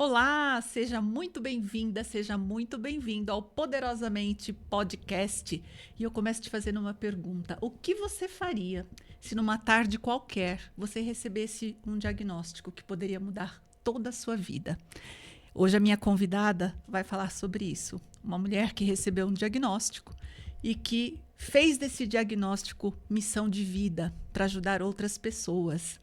Olá, seja muito bem-vinda, seja muito bem-vindo ao Poderosamente Podcast. E eu começo te fazendo uma pergunta. O que você faria se numa tarde qualquer você recebesse um diagnóstico que poderia mudar toda a sua vida? Hoje a minha convidada vai falar sobre isso. Uma mulher que recebeu um diagnóstico e que fez desse diagnóstico missão de vida para ajudar outras pessoas.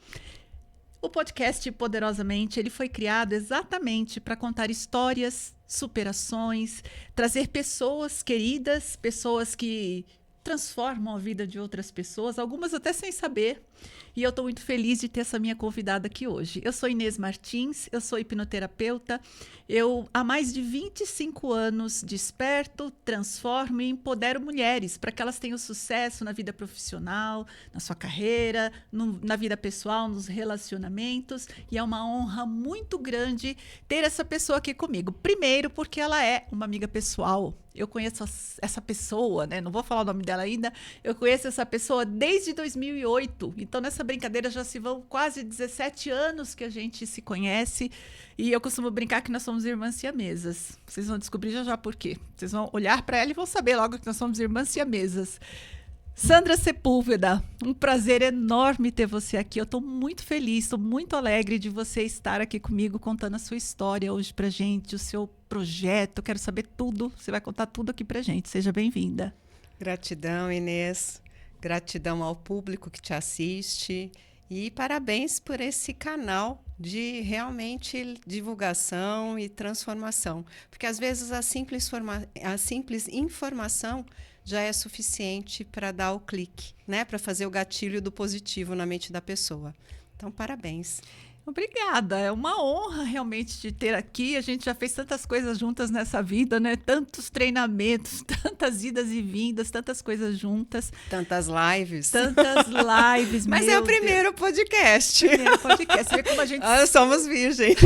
O podcast Poderosamente, ele foi criado exatamente para contar histórias, superações, trazer pessoas queridas, pessoas que transformam a vida de outras pessoas, algumas até sem saber. E eu estou muito feliz de ter essa minha convidada aqui hoje. Eu sou Inês Martins, eu sou hipnoterapeuta. Eu, há mais de 25 anos, desperto, transformo e empodero mulheres para que elas tenham sucesso na vida profissional, na sua carreira, na vida pessoal, nos relacionamentos. E é uma honra muito grande ter essa pessoa aqui comigo. Primeiro, porque ela é uma amiga pessoal. Eu conheço essa pessoa, né? Não vou falar o nome dela ainda. Eu conheço essa pessoa desde 2008. Então, nessa brincadeira já se vão quase 17 anos que a gente se conhece. E eu costumo brincar que nós somos irmãs siamesas. Vocês vão descobrir já por quê. Vocês vão olhar para ela e vão saber logo que nós somos irmãs siamesas. Sandra Sepúlveda, um prazer enorme ter você aqui. Eu estou muito feliz, estou muito alegre de você estar aqui comigo contando a sua história hoje pra gente, o seu projeto. Quero saber tudo. Você vai contar tudo aqui pra gente. Seja bem-vinda. Gratidão, Inês. Gratidão ao público que te assiste. E parabéns por esse canal de realmente divulgação e transformação. Porque às vezes a simples informação já é suficiente para dar o clique, né? Para fazer o gatilho do positivo na mente da pessoa. Então, parabéns. Obrigada, é uma honra realmente te ter aqui. A gente já fez tantas coisas juntas nessa vida, né? Tantos treinamentos, tantas idas e vindas, tantas coisas juntas. Tantas lives. Tantas lives, Mas é o primeiro podcast. Primeiro podcast. Você vê como a gente... somos virgens.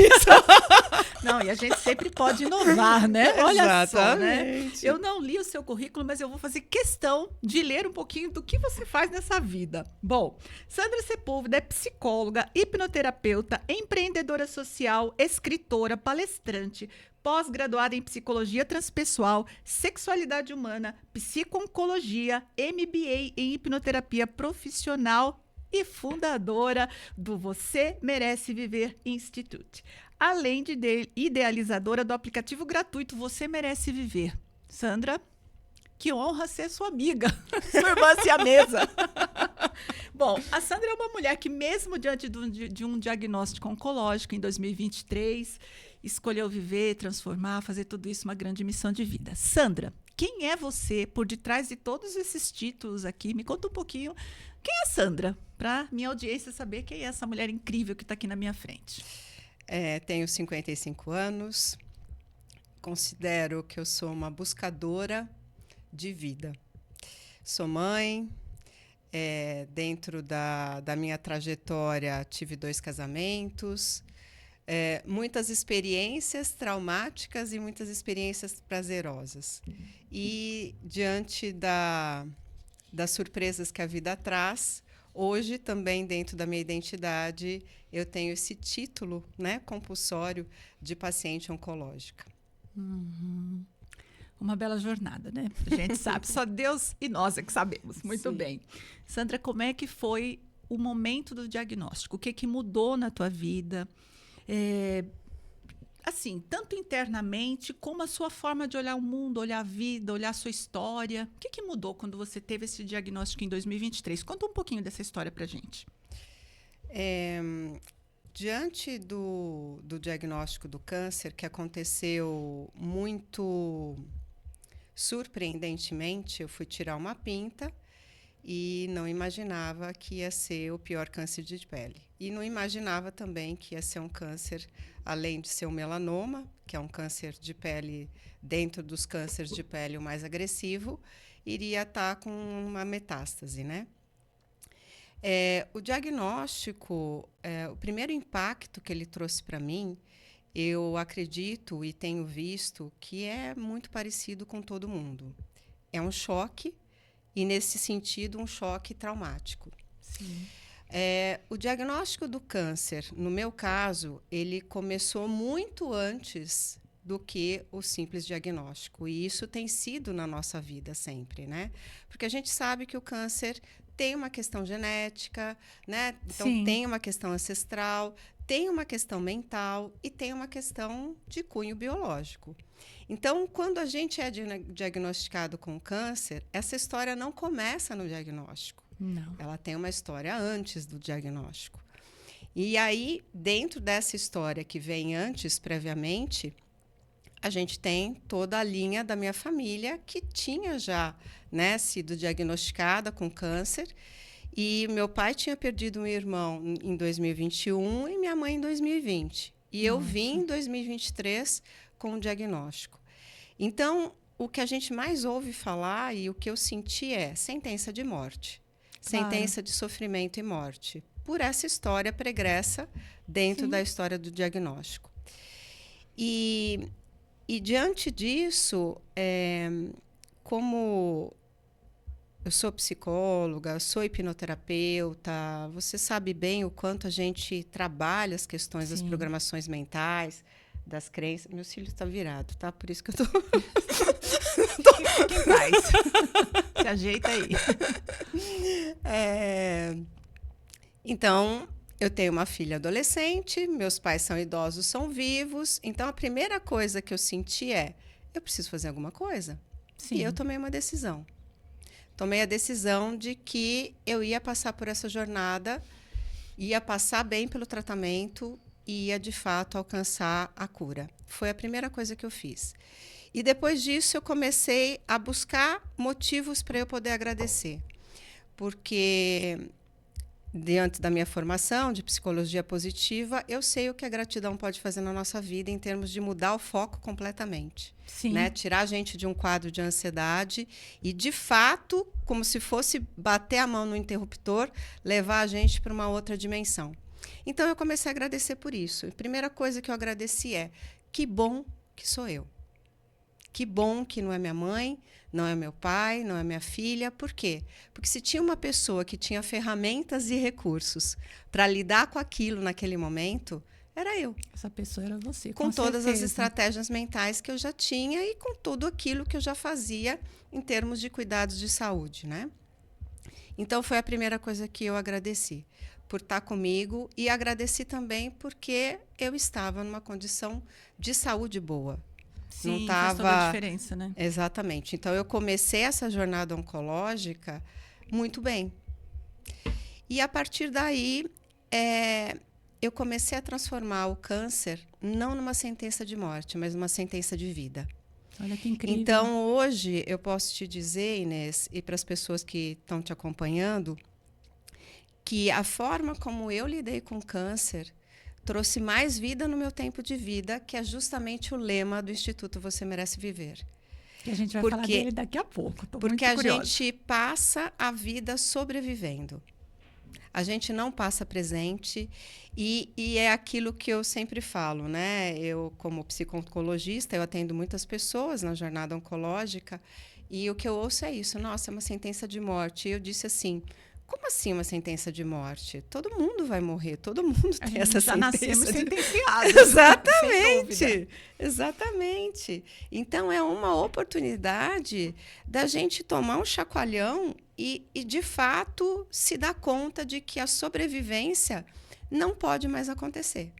Não, e a gente sempre pode inovar, né? Olha só, né? Exatamente. Eu não li o seu currículo, mas eu vou fazer questão de ler um pouquinho do que você faz nessa vida. Bom, Sandra Sepúlveda é psicóloga, hipnoterapeuta, empreendedora social, escritora, palestrante, pós-graduada em psicologia transpessoal, sexualidade humana, psico-oncologia, MBA em hipnoterapia profissional e fundadora do Você Merece Viver Institute. Além de idealizadora do aplicativo gratuito Você Merece Viver. Sandra, que honra ser sua amiga, sua irmã siamesa. Bom, a Sandra é uma mulher que, mesmo diante de um diagnóstico oncológico em 2023, escolheu viver, transformar, fazer tudo isso uma grande missão de vida. Sandra, quem é você por detrás de todos esses títulos aqui? Me conta um pouquinho. Quem é a Sandra? Para minha audiência saber quem é essa mulher incrível que está aqui na minha frente. Tenho 55 anos. Considero que eu sou uma buscadora de vida. Sou mãe. Dentro da minha trajetória, tive 2 casamentos. Muitas experiências traumáticas e muitas experiências prazerosas. E diante das surpresas que a vida traz, hoje também dentro da minha identidade eu tenho esse título, né, compulsório de paciente oncológica. Uhum. Uma bela jornada, né? A gente sabe, só Deus e nós é que sabemos. Muito Sim. bem. Sandra, como é que foi o momento do diagnóstico? O que mudou na tua vida? Assim, tanto internamente como a sua forma de olhar o mundo, olhar a vida, olhar a sua história. O que mudou quando você teve esse diagnóstico em 2023? Conta um pouquinho dessa história pra gente. Diante do diagnóstico do câncer, que aconteceu muito surpreendentemente, eu fui tirar uma pinta e não imaginava que ia ser o pior câncer de pele. E não imaginava também que ia ser um câncer, além de ser um melanoma, que é um câncer de pele, dentro dos cânceres de pele o mais agressivo, iria estar com uma metástase, né? O diagnóstico, o primeiro impacto que ele trouxe para mim, eu acredito e tenho visto que é muito parecido com todo mundo. É um choque, e nesse sentido, um choque traumático. Sim. O diagnóstico do câncer, no meu caso, ele começou muito antes do que o simples diagnóstico. E isso tem sido na nossa vida sempre, né? Porque a gente sabe que o câncer tem uma questão genética, né? Então, Sim. tem uma questão ancestral, tem uma questão mental e tem uma questão de cunho biológico. Então, quando a gente é diagnosticado com câncer, essa história não começa no diagnóstico. Não. Ela tem uma história antes do diagnóstico. E aí, dentro dessa história que vem antes, previamente, a gente tem toda a linha da minha família que tinha já, né, sido diagnosticada com câncer. E meu pai tinha perdido um irmão em 2021 e minha mãe em 2020. E eu vim em 2023 com o diagnóstico. Então, o que a gente mais ouve falar e o que eu senti é sentença de morte. Claro. Sentença de sofrimento e morte. Por essa história pregressa dentro da história do diagnóstico. E diante disso, como eu sou psicóloga, sou hipnoterapeuta, você sabe bem o quanto a gente trabalha as questões das programações mentais, das crenças. Meu cílio está virado, tá? Por isso que eu tô... Fique em paz. Se ajeita aí. Então, eu tenho uma filha adolescente, meus pais são idosos, são vivos. Então, a primeira coisa que eu senti eu preciso fazer alguma coisa. Sim. E eu tomei uma decisão. Tomei a decisão de que eu ia passar por essa jornada, ia passar bem pelo tratamento e ia, de fato, alcançar a cura. Foi a primeira coisa que eu fiz. E depois disso, eu comecei a buscar motivos para eu poder agradecer. Porque, diante da minha formação de psicologia positiva, eu sei o que a gratidão pode fazer na nossa vida em termos de mudar o foco completamente. Sim. Né? Tirar a gente de um quadro de ansiedade e, de fato, como se fosse bater a mão no interruptor, levar a gente para uma outra dimensão. Então, eu comecei a agradecer por isso. A primeira coisa que eu agradeci que bom que sou eu. Que bom que não é minha mãe, não é meu pai, não é minha filha. Por quê? Porque se tinha uma pessoa que tinha ferramentas e recursos para lidar com aquilo naquele momento, era eu. Essa pessoa era você, com todas as estratégias mentais que eu já tinha e com tudo aquilo que eu já fazia em termos de cuidados de saúde, né? Então, foi a primeira coisa que eu agradeci, por estar comigo, e agradeci também porque eu estava numa condição de saúde boa. Sim, não tava... faz toda a diferença, né? Exatamente. Então, eu comecei essa jornada oncológica muito bem. E, a partir daí, eu comecei a transformar o câncer não numa sentença de morte, mas numa sentença de vida. Olha que incrível. Então, hoje, eu posso te dizer, Inês, e para as pessoas que estão te acompanhando, que a forma como eu lidei com o câncer trouxe mais vida no meu tempo de vida, que é justamente o lema do Instituto Você Merece Viver. E a gente vai falar dele daqui a pouco. Tô porque muito curiosa. A gente passa a vida sobrevivendo. A gente não passa presente e é aquilo que eu sempre falo, né? Eu, como psico-oncologista, eu atendo muitas pessoas na jornada oncológica e o que eu ouço é isso. Nossa, é uma sentença de morte. E eu disse assim, como assim uma sentença de morte? Todo mundo vai morrer, todo mundo tem essa sentença. Já nascemos sentenciados. Exatamente, exatamente. Então, é uma oportunidade da gente tomar um chacoalhão e, de fato, se dar conta de que a sobrevivência não pode mais acontecer.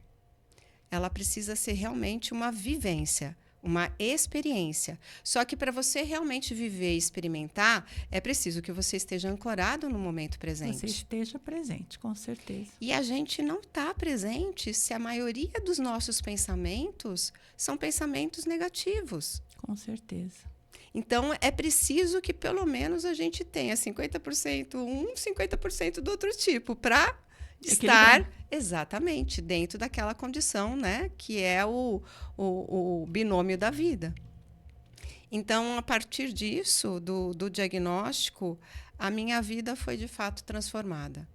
Ela precisa ser realmente uma vivência, uma experiência. Só que para você realmente viver e experimentar, é preciso que você esteja ancorado no momento presente. Você esteja presente, com certeza. E a gente não está presente se a maioria dos nossos pensamentos são pensamentos negativos. Com certeza. Então, é preciso que pelo menos a gente tenha 50% um, 50% do outro tipo, para estar exatamente dentro daquela condição, né, que é o binômio da vida. Então, a partir disso, do diagnóstico, a minha vida foi de fato transformada.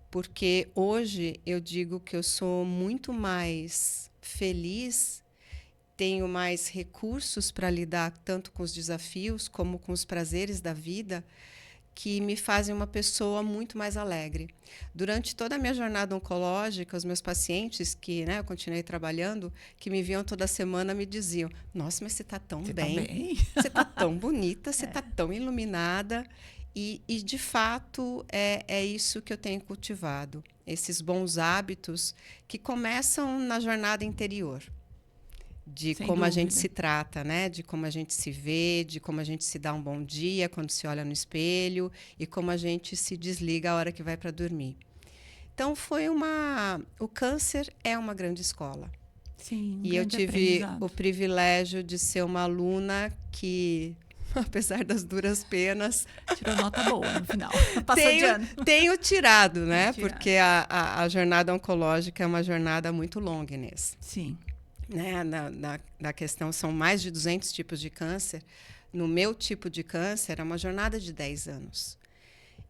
Porque hoje eu digo que eu sou muito mais feliz, tenho mais recursos para lidar tanto com os desafios como com os prazeres da vida, que me fazem uma pessoa muito mais alegre. Durante toda a minha jornada oncológica, os meus pacientes, que, né, eu continuei trabalhando, que me viam toda semana, me diziam: nossa, mas você está tão bem, você está tão bonita, você está tão iluminada. E, de fato, é isso que eu tenho cultivado, esses bons hábitos que começam na jornada interior. De Sem como dúvida. A gente se trata, né? De como a gente se vê, de como a gente se dá um bom dia quando se olha no espelho e como a gente se desliga a hora que vai para dormir. Então, o câncer é uma grande escola. Sim, e eu tive o privilégio de ser uma aluna que, apesar das duras penas, tirou nota boa no final. Passou de ano. Tenho tirado, né? Porque a jornada oncológica é uma jornada muito longa, Inês. Sim. Né? Na questão, são mais de 200 tipos de câncer. No meu tipo de câncer, é uma jornada de 10 anos.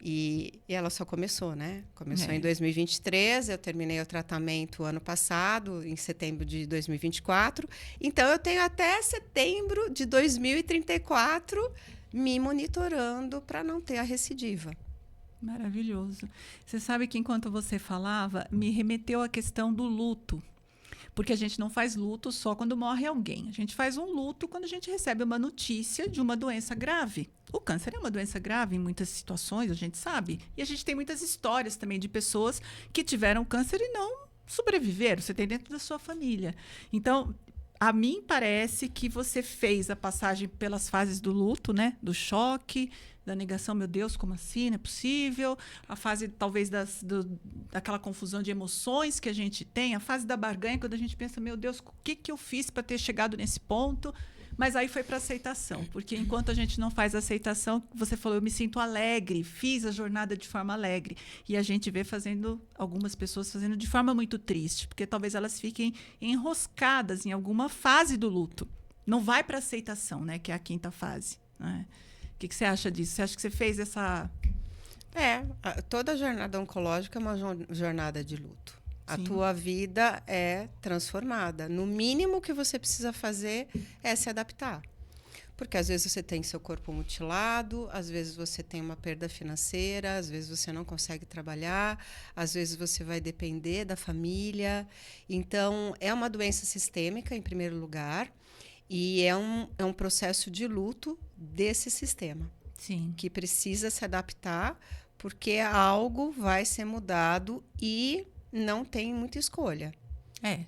E ela só começou, né? Começou em 2023, eu terminei o tratamento ano passado, em setembro de 2024. Então, eu tenho até setembro de 2034 me monitorando para não ter a recidiva. Maravilhoso. Você sabe que enquanto você falava, me remeteu à questão do luto. Porque a gente não faz luto só quando morre alguém. A gente faz um luto quando a gente recebe uma notícia de uma doença grave. O câncer é uma doença grave em muitas situações, a gente sabe. E a gente tem muitas histórias também de pessoas que tiveram câncer e não sobreviveram. Você tem dentro da sua família. Então, a mim parece que você fez a passagem pelas fases do luto, né? Do choque, da negação, meu Deus, como assim? Não é possível. A fase, talvez, daquela confusão de emoções que a gente tem. A fase da barganha, quando a gente pensa, meu Deus, o que eu fiz para ter chegado nesse ponto? Mas aí foi para aceitação. Porque enquanto a gente não faz a aceitação, você falou, eu me sinto alegre, fiz a jornada de forma alegre. E a gente vê algumas pessoas fazendo de forma muito triste. Porque talvez elas fiquem enroscadas em alguma fase do luto. Não vai para aceitação, né? Que é a quinta fase, né? O que você acha disso? Você acha que você fez essa... Toda a jornada oncológica é uma jornada de luto. Sim. A tua vida é transformada. No mínimo que você precisa fazer é se adaptar. Porque às vezes você tem seu corpo mutilado, às vezes você tem uma perda financeira, às vezes você não consegue trabalhar, às vezes você vai depender da família. Então, é uma doença sistêmica, em primeiro lugar. E é um processo de luto desse sistema. Sim. Que precisa se adaptar, porque algo vai ser mudado e não tem muita escolha.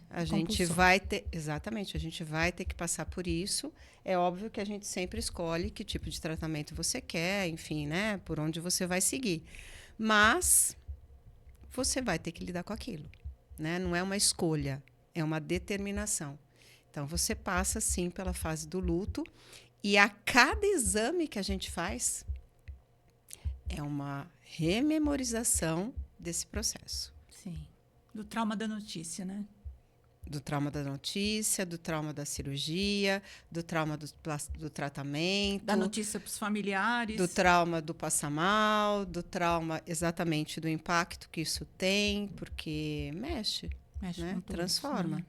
A gente vai ter... Exatamente, a gente vai ter que passar por isso. É óbvio que a gente sempre escolhe que tipo de tratamento você quer, enfim, né? Por onde você vai seguir. Mas você vai ter que lidar com aquilo, né? Não é uma escolha, é uma determinação. Então, você passa, sim, pela fase do luto e a cada exame que a gente faz é uma rememorização desse processo. Sim. Do trauma da notícia, né? Do trauma da notícia, do trauma da cirurgia, do trauma do tratamento. Da notícia para os familiares. Do trauma do passar mal, do trauma, exatamente, do impacto que isso tem, porque mexe né? Com tudo, transforma. Né?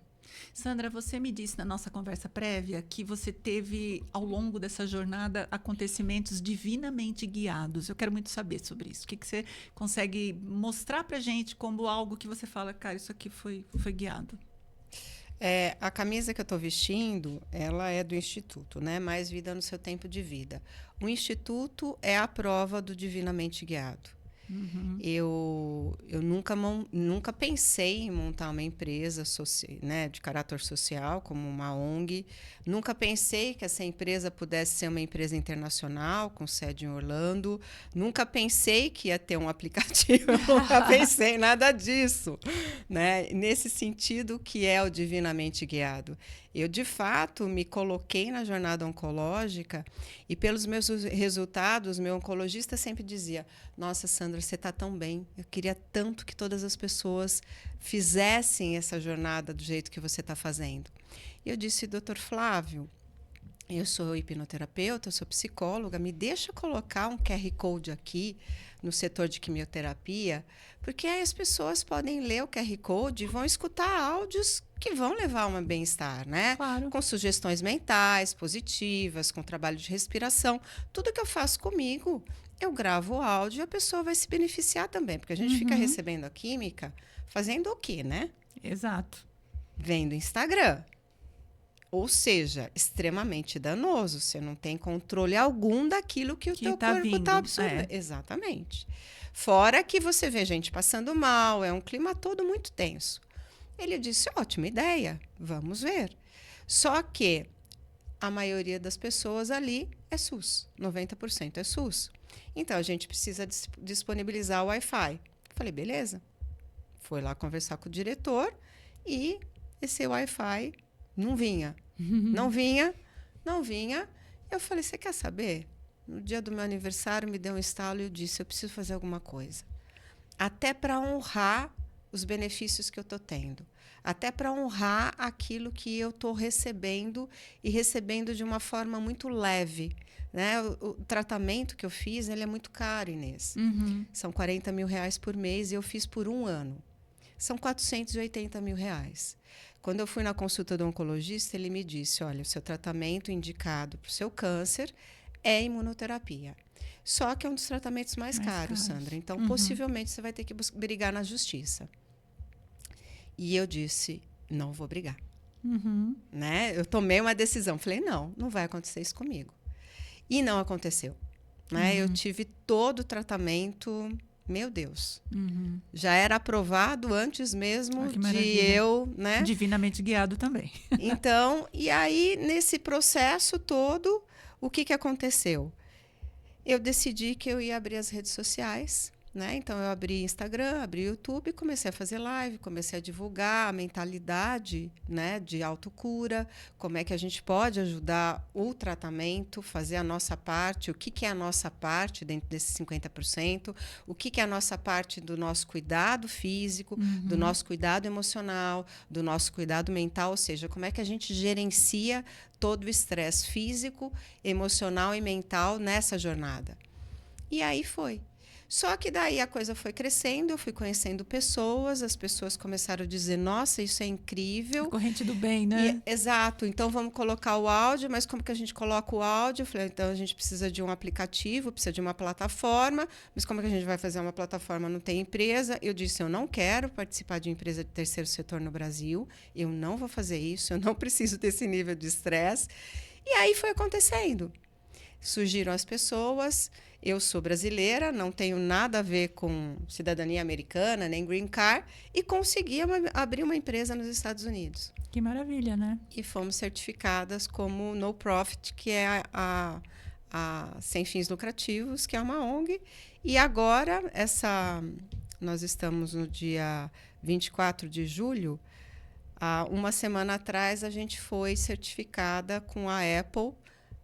Sandra, você me disse na nossa conversa prévia que você teve, ao longo dessa jornada, acontecimentos divinamente guiados. Eu quero muito saber sobre isso. O que você consegue mostrar para a gente como algo que você fala, cara, isso aqui foi guiado? A camisa que eu estou vestindo, ela é do Instituto, né? Mais Vida no Seu Tempo de Vida. O Instituto é a prova do divinamente guiado. Uhum. Eu nunca pensei em montar uma empresa né, de caráter social, como uma ONG. Nunca pensei que essa empresa pudesse ser uma empresa internacional, com sede em Orlando. Nunca pensei que ia ter um aplicativo. Nunca pensei nada disso. Né? Nesse sentido, que é o divinamente guiado. Eu, de fato, me coloquei na jornada oncológica e, pelos meus resultados, meu oncologista sempre dizia: nossa, Sandra, você está tão bem. Eu queria tanto que todas as pessoas fizessem essa jornada do jeito que você está fazendo. E eu disse: doutor Flávio, eu sou hipnoterapeuta, eu sou psicóloga, me deixa colocar um QR Code aqui no setor de quimioterapia, porque aí as pessoas podem ler o QR Code e vão escutar áudios que vão levar a um bem-estar, né? Claro. Com sugestões mentais positivas, com trabalho de respiração. Tudo que eu faço comigo eu gravo o áudio e a pessoa vai se beneficiar também, porque a gente fica recebendo a química fazendo o quê, né? Exato. Vendo Instagram. Ou seja, extremamente danoso. Você não tem controle algum daquilo que o teu corpo está absorvendo. Exatamente. Fora que você vê gente passando mal, é um clima todo muito tenso. Ele disse, ótima ideia, vamos ver. Só que a maioria das pessoas ali é SUS, 90% é SUS. Então, a gente precisa disponibilizar o Wi-Fi. Falei, beleza. Foi lá conversar com o diretor e esse Wi-Fi não vinha. Não vinha, não vinha. Eu falei, você quer saber? No dia do meu aniversário, me deu um estalo e eu disse, eu preciso fazer alguma coisa. Até para honrar os benefícios que eu estou tendo. Até para honrar aquilo que eu estou recebendo e recebendo de uma forma muito leve. Né? O tratamento que eu fiz, ele é muito caro, Inês. São 40 mil reais por mês e eu fiz por 1 ano. São 480 mil reais. Quando eu fui na consulta do oncologista, ele me disse, olha, o seu tratamento indicado para o seu câncer é imunoterapia. Só que é um dos tratamentos mais caros, Sandra. Então, possivelmente, você vai ter que brigar na justiça. E eu disse, não vou brigar. Né? Eu tomei uma decisão. Falei, não vai acontecer isso comigo. E não aconteceu. Né? Eu tive todo o tratamento, meu Deus. Já era aprovado antes mesmo de eu... Né? Divinamente guiado também. Então, e aí, nesse processo todo, o que aconteceu? Eu decidi que eu ia abrir as redes sociais, né? Então, eu abri Instagram, abri YouTube, comecei a fazer live, comecei a divulgar a mentalidade, né, de autocura, como é que a gente pode ajudar o tratamento, fazer a nossa parte, o que é a nossa parte dentro desses 50%, o que é a nossa parte do nosso cuidado físico, do nosso cuidado emocional, do nosso cuidado mental, ou seja, como é que a gente gerencia todo o estresse físico, emocional e mental nessa jornada. E aí foi. Só que daí a coisa foi crescendo, eu fui conhecendo pessoas, as pessoas começaram a dizer, nossa, isso é incrível. A corrente do bem, né? Exato, então vamos colocar o áudio, mas como que a gente coloca o áudio? Eu falei, então a gente precisa de um aplicativo, precisa de uma plataforma, mas como que a gente vai fazer uma plataforma? Não tem empresa. Eu disse, eu não quero participar de empresa de terceiro setor no Brasil, eu não vou fazer isso, eu não preciso desse nível de estresse. E aí foi acontecendo. Surgiram as pessoas, eu sou brasileira, não tenho nada a ver com cidadania americana, nem green card, e consegui abrir uma empresa nos Estados Unidos. Que maravilha, né? E fomos certificadas como no profit, que é a sem fins lucrativos, que é uma ONG. E agora, nós estamos no dia 24 de julho, uma semana atrás a gente foi certificada com a Apple,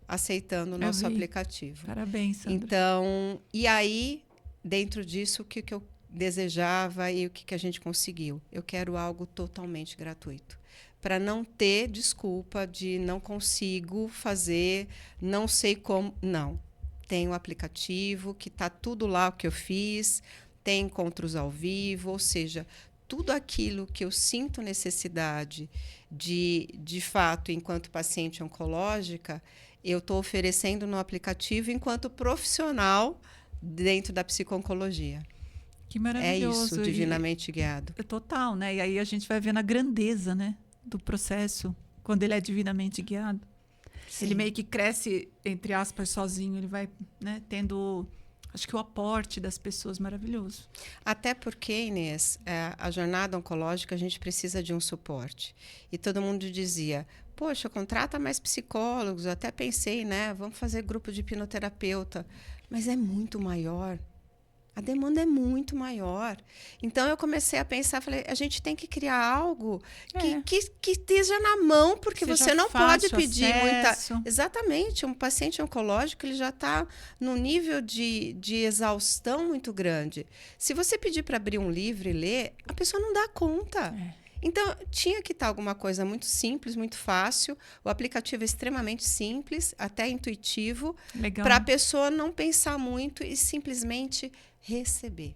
aceitando o nosso aplicativo. Parabéns, Sandra. Então, e aí, dentro disso, o que eu desejava e o que a gente conseguiu? Eu quero algo totalmente gratuito. Para não ter desculpa de não consigo fazer, não sei como. Não. Tem o aplicativo, que está tudo lá o que eu fiz, tem encontros ao vivo, ou seja, tudo aquilo que eu sinto necessidade de fato, enquanto paciente oncológica, eu estou oferecendo no aplicativo enquanto profissional dentro da psico-oncologia. Que maravilhoso. É isso, divinamente guiado. Total, né? E aí a gente vai vendo a grandeza, né, do processo, quando ele é divinamente guiado. Sim. Ele meio que cresce, entre aspas, sozinho. Ele vai, né, tendo, acho que o aporte das pessoas maravilhoso. Até porque, Inês, a jornada oncológica, a gente precisa de um suporte. E todo mundo dizia, poxa, contrata mais psicólogos. Eu até pensei, né, vamos fazer grupo de hipnoterapeuta. Mas é muito maior. A demanda é muito maior. Então, eu comecei a pensar, falei, a gente tem que criar algo que esteja na mão, porque você não pode pedir muita... Exatamente. Um paciente oncológico, ele já está num nível de exaustão muito grande. Se você pedir para abrir um livro e ler, a pessoa não dá conta. Então, tinha que estar alguma coisa muito simples, muito fácil. O aplicativo é extremamente simples, até intuitivo, para a pessoa não pensar muito e simplesmente receber.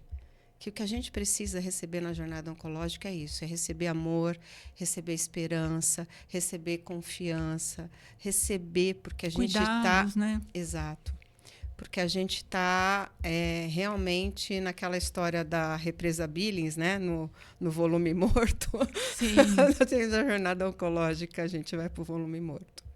Que o que a gente precisa receber na jornada oncológica é isso, é receber amor, receber esperança, receber confiança, receber porque a gente está... né? Exato. porque a gente está realmente naquela história da represa Billings, né? No volume morto. Sim. Da jornada oncológica, a gente vai para o volume morto.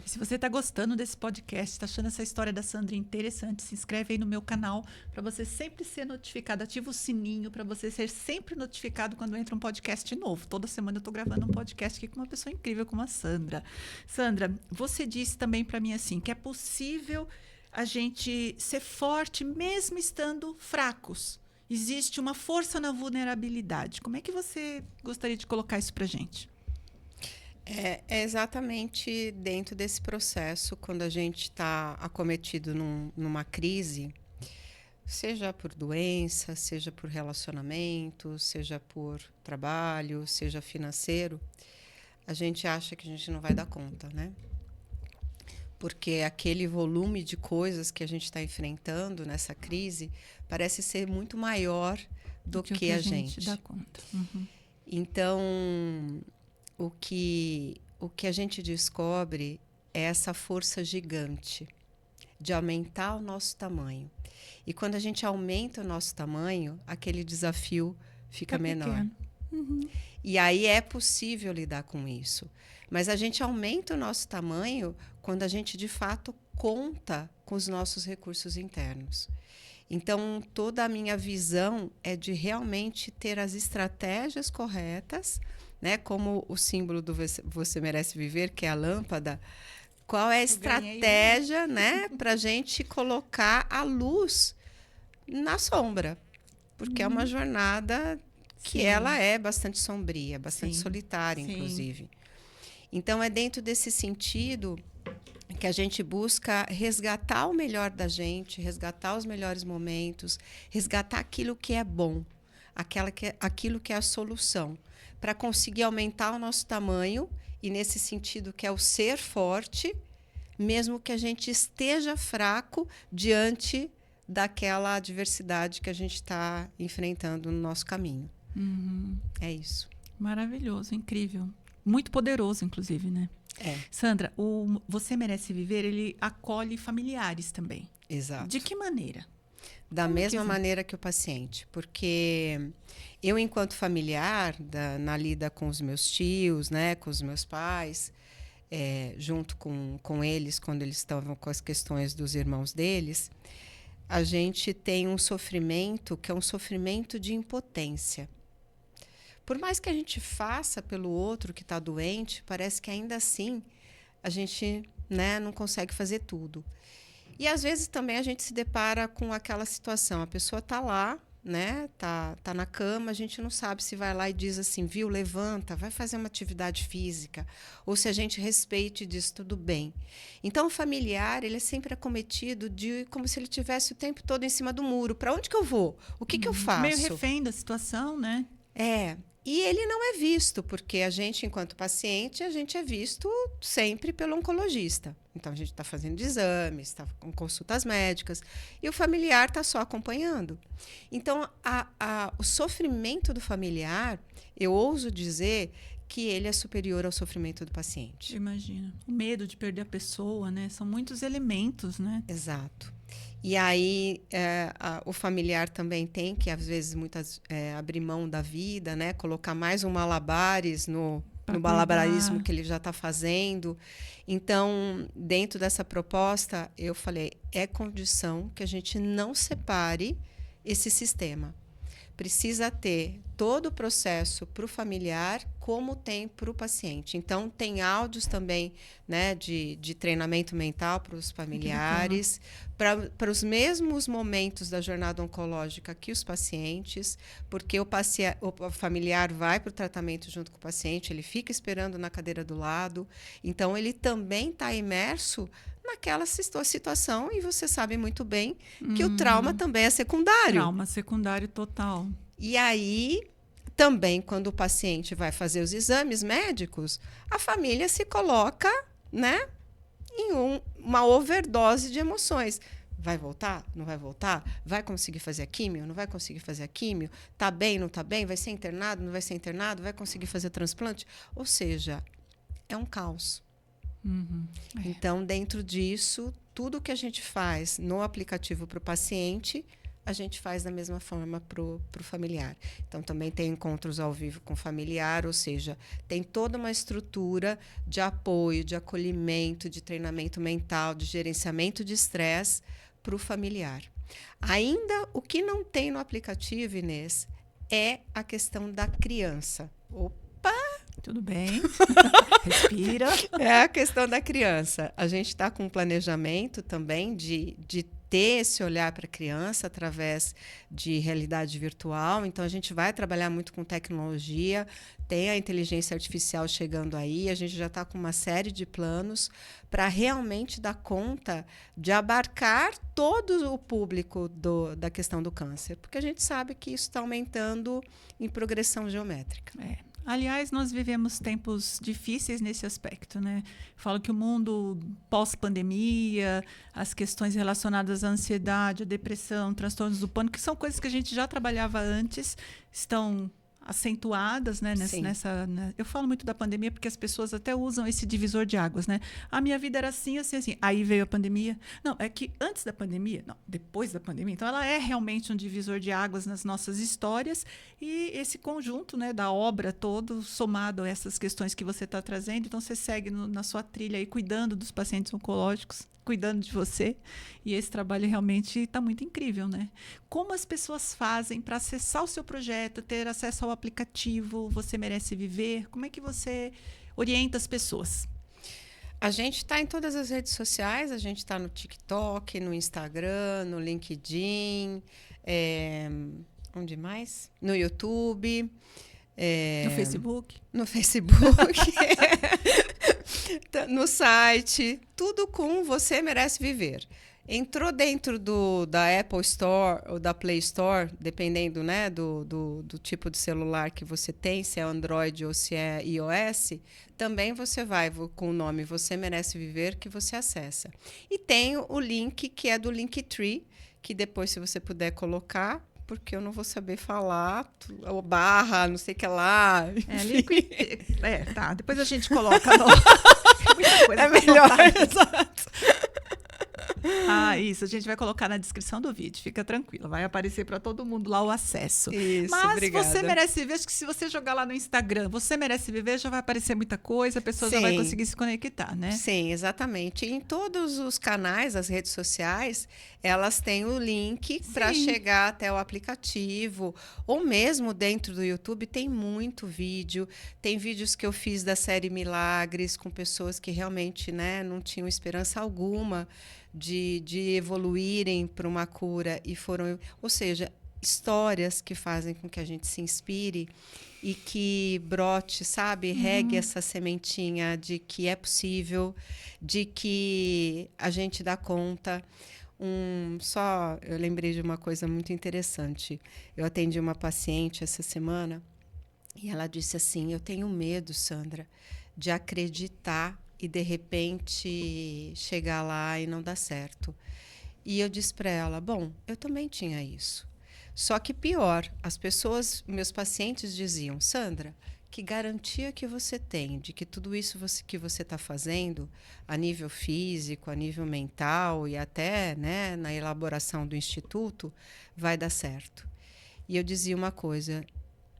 E se você está gostando desse podcast, está achando essa história da Sandra interessante, se inscreve aí no meu canal para você sempre ser notificado. Ativa o sininho para você ser sempre notificado quando entra um podcast novo. Toda semana eu estou gravando um podcast aqui com uma pessoa incrível como a Sandra. Sandra, você disse também para mim assim que é possível a gente ser forte mesmo estando fracos. Existe uma força na vulnerabilidade. Como é que você gostaria de colocar isso para a gente? É exatamente dentro desse processo, quando a gente está acometido numa crise, seja por doença, seja por relacionamento, seja por trabalho, seja financeiro, a gente acha que a gente não vai dar conta, né? Porque aquele volume de coisas que a gente está enfrentando nessa crise parece ser muito maior do que a gente dá conta. Uhum. Então, o que a gente descobre é essa força gigante de aumentar o nosso tamanho. E quando a gente aumenta o nosso tamanho, aquele desafio fica menor. Uhum. E aí é possível lidar com isso. Mas a gente aumenta o nosso tamanho quando a gente, de fato, conta com os nossos recursos internos. Então, toda a minha visão é de realmente ter as estratégias corretas, né? Como o símbolo do Você Merece Viver, que é a lâmpada. Qual é a estratégia, né, para a gente colocar a luz na sombra? Porque é uma jornada que Sim. ela é bastante sombria, bastante Sim. solitária, Sim. inclusive. Então, é dentro desse sentido que a gente busca resgatar o melhor da gente, resgatar os melhores momentos, resgatar aquilo que é bom, aquilo que é a solução, para conseguir aumentar o nosso tamanho e, nesse sentido, que é o ser forte, mesmo que a gente esteja fraco diante daquela adversidade que a gente está enfrentando no nosso caminho. Uhum. É isso. Maravilhoso, incrível. Muito poderoso, inclusive, né? É. Sandra, o Você Merece Viver, ele acolhe familiares também. Exato. De que maneira? Da mesma maneira que o paciente, porque eu, enquanto familiar, na lida com os meus tios, né, com os meus pais, junto com eles, quando eles estavam com as questões dos irmãos deles, a gente tem um sofrimento que é um sofrimento de impotência. Por mais que a gente faça pelo outro que está doente, parece que ainda assim a gente, né, não consegue fazer tudo. E às vezes também a gente se depara com aquela situação, a pessoa está lá, né, tá na cama, a gente não sabe se vai lá e diz assim, viu, levanta, vai fazer uma atividade física, ou se a gente respeite e diz tudo bem. Então o familiar, ele é sempre acometido de como se ele tivesse o tempo todo em cima do muro. Para onde que eu vou? O que eu faço? Meio refém da situação, né? E ele não é visto, porque a gente, enquanto paciente, a gente é visto sempre pelo oncologista. Então, a gente está fazendo exames, está com consultas médicas, e o familiar está só acompanhando. Então, o sofrimento do familiar, eu ouso dizer que ele é superior ao sofrimento do paciente. Imagina. O medo de perder a pessoa, né? São muitos elementos, né? Exato. E aí o familiar também tem que, às vezes, abrir mão da vida, né? Colocar mais um malabares no malabarismo que ele já está fazendo. Então, dentro dessa proposta, eu falei, é condição que a gente não separe esse sistema. Precisa ter todo o processo para o familiar, como tem para o paciente. Então, tem áudios também, né, de treinamento mental para os familiares, para os mesmos momentos da jornada oncológica que os pacientes, porque o familiar vai para o tratamento junto com o paciente, ele fica esperando na cadeira do lado, então ele também está imerso naquela situação, e você sabe muito bem que o trauma também é secundário. Trauma secundário total. E aí, também, quando o paciente vai fazer os exames médicos, a família se coloca, né, em uma overdose de emoções. Vai voltar? Não vai voltar? Vai conseguir fazer a químio? Não vai conseguir fazer a químio? Tá bem? Não tá bem? Vai ser internado? Não vai ser internado? Vai conseguir fazer transplante? Ou seja, é um caos. Então, dentro disso, tudo que a gente faz no aplicativo para o paciente, a gente faz da mesma forma para o familiar. Então, também tem encontros ao vivo com o familiar, ou seja, tem toda uma estrutura de apoio, de acolhimento, de treinamento mental, de gerenciamento de estresse para o familiar. Ainda o que não tem no aplicativo, Inês, é a questão da criança. Tudo bem. Respira. É a questão da criança. A gente está com um planejamento também de ter esse olhar para a criança através de realidade virtual. Então, a gente vai trabalhar muito com tecnologia, tem a inteligência artificial chegando aí, a gente já está com uma série de planos para realmente dar conta de abarcar todo o público da questão do câncer, porque a gente sabe que isso está aumentando em progressão geométrica. Aliás, nós vivemos tempos difíceis nesse aspecto, né? Falo que o mundo pós-pandemia, as questões relacionadas à ansiedade, à depressão, transtornos do pânico, que são coisas que a gente já trabalhava antes, estão acentuadas, né? Eu falo muito da pandemia porque as pessoas até usam esse divisor de águas, né? A minha vida era assim, assim, assim. Aí veio a pandemia. Não, é que antes da pandemia, não, depois da pandemia. Então, ela é realmente um divisor de águas nas nossas histórias e esse conjunto, né, da obra todo, somado a essas questões que você está trazendo. Então, você segue na sua trilha aí, cuidando dos pacientes oncológicos, cuidando de você. E esse trabalho realmente está muito incrível, né? Como as pessoas fazem para acessar o seu projeto, ter acesso ao aplicativo Você Merece Viver? Como é que você orienta as pessoas? A gente está em todas as redes sociais, a gente está no TikTok, no Instagram, no LinkedIn, onde mais? No YouTube. No Facebook? No Facebook. No site, tudo com Você Merece Viver. Entrou dentro da Apple Store ou da Play Store, dependendo, né, do tipo de celular que você tem, se é Android ou se é iOS, também você vai com o nome Você Merece Viver que você acessa. E tem o link que é do Linktree, que depois, se você puder colocar, porque eu não vou saber falar, ou barra, não sei o que lá. Tá. Depois a gente coloca. Muita coisa melhor, exato. Isso. A gente vai colocar na descrição do vídeo. Fica tranquila. Vai aparecer para todo mundo lá o acesso. Isso, mas obrigada. Você Merece Viver. Acho que se você jogar lá no Instagram, Você Merece Viver, já vai aparecer muita coisa. A pessoa já vai conseguir se conectar, né? Sim, exatamente. E em todos os canais, as redes sociais, elas têm o link para chegar até o aplicativo. Ou mesmo dentro do YouTube tem muito vídeo. Tem vídeos que eu fiz da série Milagres com pessoas que realmente, né, não tinham esperança alguma de evoluírem para uma cura e foram, ou seja, histórias que fazem com que a gente se inspire e que brote, sabe, regue essa sementinha de que é possível, de que a gente dá conta. Eu lembrei de uma coisa muito interessante. Eu atendi uma paciente essa semana e ela disse assim: eu tenho medo, Sandra, de acreditar e, de repente, chegar lá e não dar certo. E eu disse para ela, bom, eu também tinha isso. Só que pior, meus pacientes diziam, Sandra, que garantia que você tem de que tudo isso que você está fazendo, a nível físico, a nível mental e até, né, na elaboração do instituto, vai dar certo? E eu dizia uma coisa,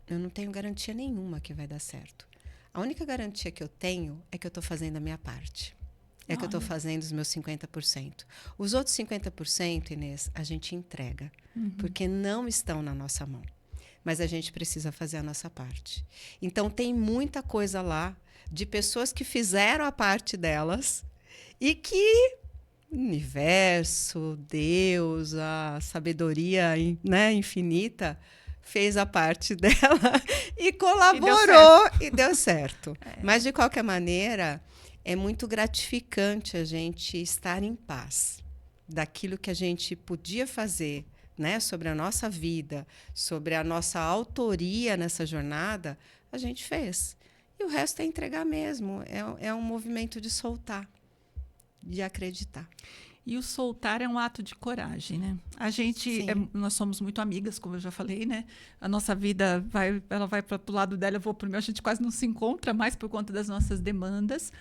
eu não tenho garantia nenhuma que vai dar certo. A única garantia que eu tenho é que eu estou fazendo a minha parte. É que eu estou fazendo os meus 50%. Os outros 50%, Inês, a gente entrega. Porque não estão na nossa mão. Mas a gente precisa fazer a nossa parte. Então, tem muita coisa lá de pessoas que fizeram a parte delas e que o universo, Deus, a sabedoria, né, infinita, fez a parte dela e colaborou e deu certo. Mas, de qualquer maneira, é muito gratificante a gente estar em paz daquilo que a gente podia fazer, né, sobre a nossa vida, sobre a nossa autoria nessa jornada, a gente fez. E o resto é entregar mesmo. É um movimento de soltar, de acreditar. E o soltar é um ato de coragem, né? A gente, nós somos muito amigas, como eu já falei, né? A nossa vida ela vai para o lado dela, eu vou para o meu. A gente quase não se encontra mais por conta das nossas demandas.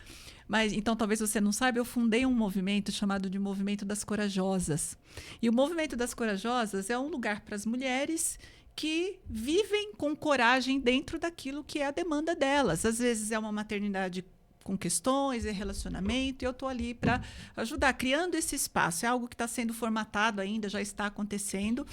Mas então talvez você não saiba, eu fundei um movimento chamado de Movimento das Corajosas. E o Movimento das Corajosas é um lugar para as mulheres que vivem com coragem dentro daquilo que é a demanda delas. Às vezes é uma maternidade com questões, é relacionamento, e eu estou ali para ajudar, criando esse espaço. É algo que está sendo formatado ainda, já está acontecendo.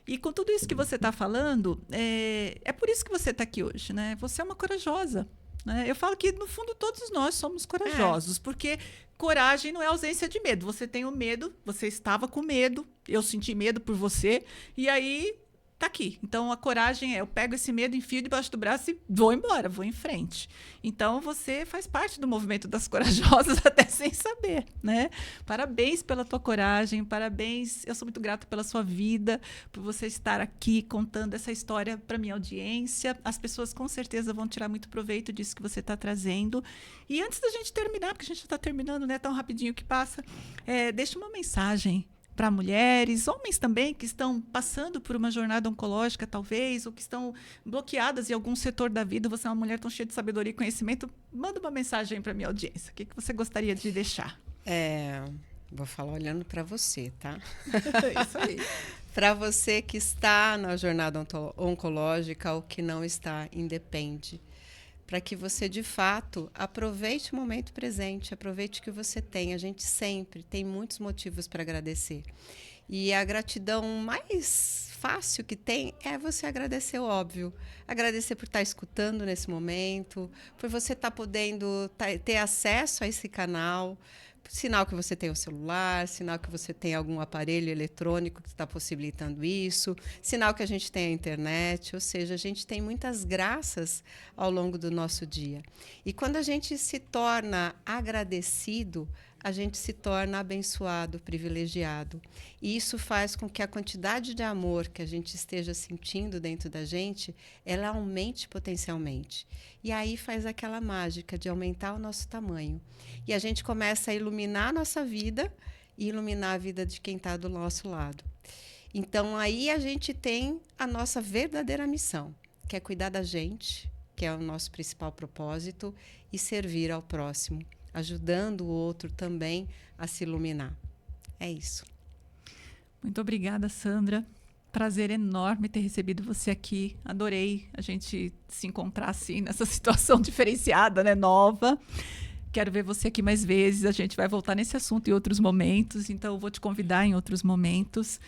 E com tudo isso que você está falando, é por isso que você está aqui hoje, né? Você é uma corajosa, né? Eu falo que, no fundo, todos nós somos corajosos, porque coragem não é ausência de medo. Você tem o medo, você estava com medo, eu senti medo por você, e aí tá aqui. Então, a coragem eu pego esse medo, enfio debaixo do braço e vou embora, vou em frente. Então, você faz parte do movimento das corajosas até sem saber, né? Parabéns pela tua coragem, parabéns. Eu sou muito grata pela sua vida, por você estar aqui contando essa história para minha audiência. As pessoas com certeza vão tirar muito proveito disso que você está trazendo. E antes da gente terminar, porque a gente está terminando, né? Tão rapidinho que passa, deixa uma mensagem para mulheres, homens também que estão passando por uma jornada oncológica, talvez, ou que estão bloqueadas em algum setor da vida. Você é uma mulher tão cheia de sabedoria e conhecimento. Manda uma mensagem para a minha audiência. O que você gostaria de deixar? Vou falar olhando para você, tá? Isso aí. Para você que está na jornada oncológica ou que não está, independe. Para que você, de fato, aproveite o momento presente, aproveite o que você tem. A gente sempre tem muitos motivos para agradecer. E a gratidão mais fácil que tem é você agradecer o óbvio. Agradecer por estar escutando nesse momento, por você estar podendo ter acesso a esse canal, sinal que você tem o celular, sinal que você tem algum aparelho eletrônico que está possibilitando isso, sinal que a gente tem a internet, ou seja, a gente tem muitas graças ao longo do nosso dia. E quando a gente se torna agradecido, a gente se torna abençoado, privilegiado. E isso faz com que a quantidade de amor que a gente esteja sentindo dentro da gente, ela aumente potencialmente. E aí faz aquela mágica de aumentar o nosso tamanho. E a gente começa a iluminar a nossa vida e iluminar a vida de quem está do nosso lado. Então, aí a gente tem a nossa verdadeira missão, que é cuidar da gente, que é o nosso principal propósito, e servir ao próximo, ajudando o outro também a se iluminar. É isso. Muito obrigada, Sandra. Prazer enorme ter recebido você aqui. Adorei a gente se encontrar assim, nessa situação diferenciada, né? Nova. Quero ver você aqui mais vezes. A gente vai voltar nesse assunto em outros momentos. Então, eu vou te convidar em outros momentos.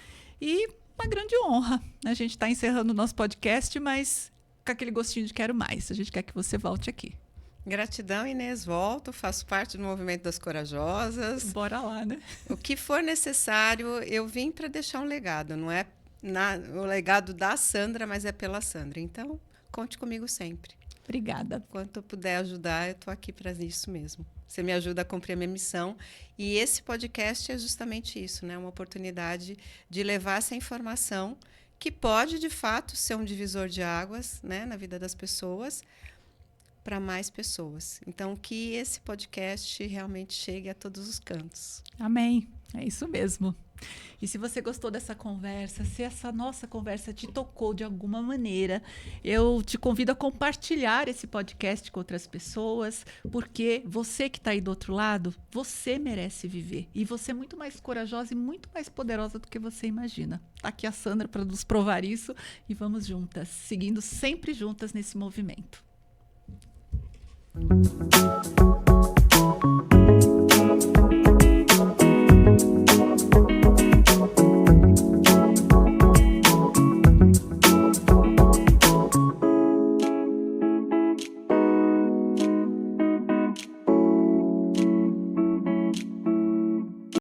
E uma grande honra. A gente está encerrando o nosso podcast, mas com aquele gostinho de quero mais. A gente quer que você volte aqui. Gratidão, Inês. Volto, faço parte do Movimento das Corajosas. Bora lá, né? O que for necessário, eu vim para deixar um legado. Não é o legado da Sandra, mas é pela Sandra. Então, conte comigo sempre. Obrigada. Quanto eu puder ajudar, eu estou aqui para isso mesmo. Você me ajuda a cumprir a minha missão. E esse podcast é justamente isso, né? Uma oportunidade de levar essa informação que pode, de fato, ser um divisor de águas, né, na vida das pessoas, para mais pessoas. Então, que esse podcast realmente chegue a todos os cantos. Amém. É isso mesmo. E se você gostou dessa conversa, se essa nossa conversa te tocou de alguma maneira, eu te convido a compartilhar esse podcast com outras pessoas, porque você que está aí do outro lado, você merece viver. E você é muito mais corajosa e muito mais poderosa do que você imagina. Está aqui a Sandra para nos provar isso e vamos juntas, seguindo sempre juntas nesse movimento.